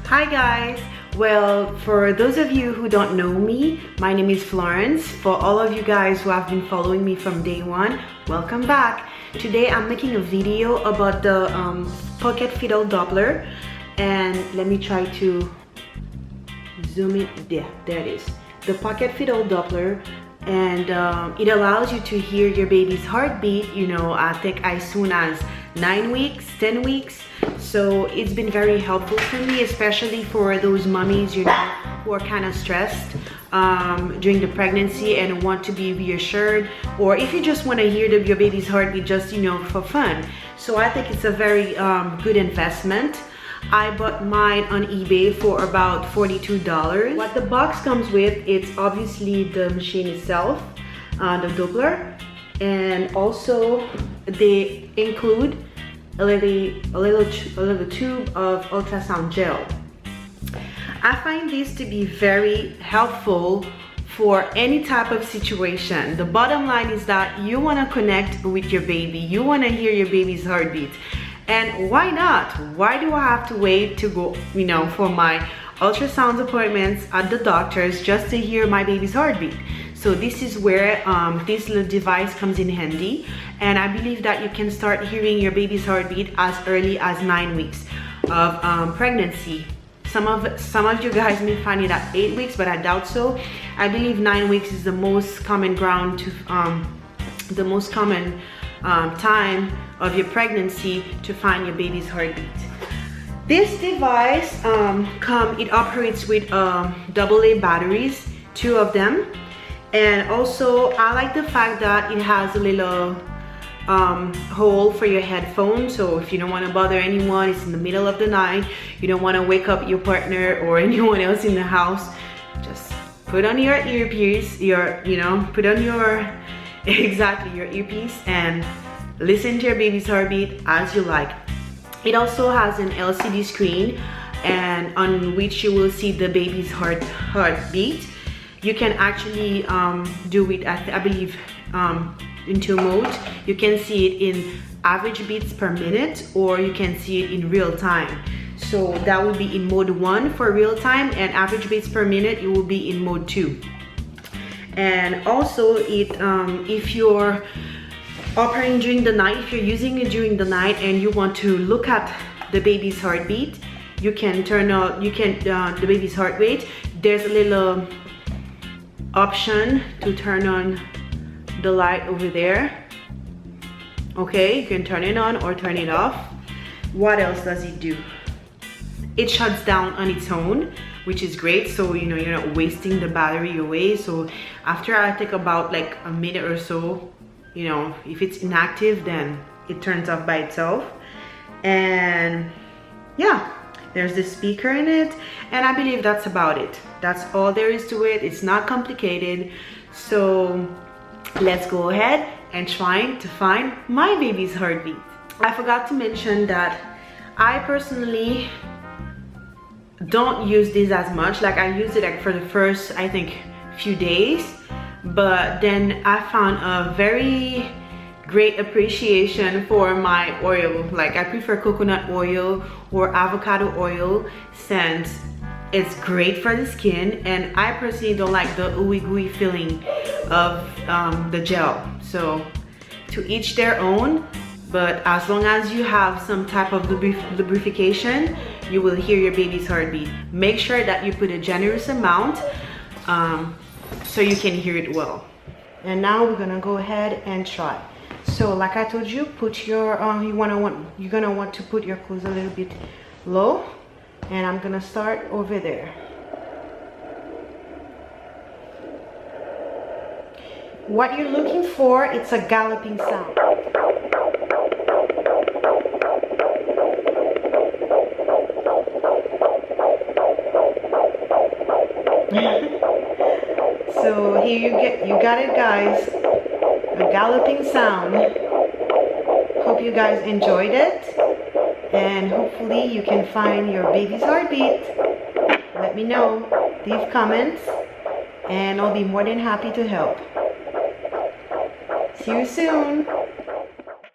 Hi guys. Well, for those of you who don't know me, my name is Florence. For all of you guys who have been following me from day one, welcome back. Today I'm making a video about the Pocket Fetal Doppler, and let me try to zoom it. There it is. The Pocket Fetal Doppler, and it allows you to hear your baby's heartbeat, you know, I think as soon as 9 weeks, 10 weeks. So it's been very helpful for me, especially for those mommies, you know, who are kind of stressed during the pregnancy and want to be reassured, or if you just want to hear your baby's heartbeat just, you know, for fun. So I think it's a very good investment. I bought mine on eBay for about $42. What the box comes with, it's obviously the machine itself, the Doppler, and also they include a little tube of ultrasound gel. I find this to be very helpful for any type of situation. The bottom line is that you want to connect with your baby, you want to hear your baby's heartbeat. And why not? Why do I have to wait to go, you know, for my ultrasound appointments at the doctors just to hear my baby's heartbeat? So this is where this little device comes in handy, and I believe that you can start hearing your baby's heartbeat as early as 9 weeks of pregnancy. Some of you guys may find it at 8 weeks, but I doubt so. I believe 9 weeks is the most common ground to the most common time of your pregnancy to find your baby's heartbeat. This device it operates with AA batteries, 2 of them. And also I like the fact that it has a little hole for your headphone, so if you don't want to bother anyone, it's in the middle of the night, you don't want to wake up your partner or anyone else in the house, just put on your earpiece, put on your your earpiece and listen to your baby's heartbeat as you like. It also has an LCD screen, and on which you will see the baby's heartbeat. You can actually do it at, I believe, in 2 modes. You can see it in average beats per minute, or you can see it in real time. So that would be in mode 1 for real time, and average beats per minute, it will be in mode 2. And also if you're operating during the night, if you're using it during the night and you want to look at the baby's heartbeat, you can turn on the baby's heart rate. There's a little option to turn on the light over there. Okay, you can turn it on or turn it off. What else does it do? It shuts down on its own, which is great, so you know you're not wasting the battery away. So after I take about like a minute or so, you know, if it's inactive, then it turns off by itself. And yeah, there's the speaker in it, and I believe that's about it. That's all there is to it. It's not complicated. So let's go ahead and try to find my baby's heartbeat. I forgot to mention that I personally don't use this as much. Like I used it like for the first, I think, few days, but then I found a very great appreciation for my oil. Like I prefer coconut oil or avocado oil, since it's great for the skin, and I personally don't like the ooey gooey feeling of the gel. So to each their own, but as long as you have some type of lubrication, you will hear your baby's heartbeat. Make sure that you put a generous amount so you can hear it well. And now we're gonna go ahead and try. So like I told you, put your you're gonna want to put your clothes a little bit low, and I'm gonna start over there. What you're looking for, it's a galloping sound. So here you got it, guys. A galloping sound. Hope you guys enjoyed it, and hopefully you can find your baby's heartbeat. Let me know, leave comments, and I'll be more than happy to help. See you soon.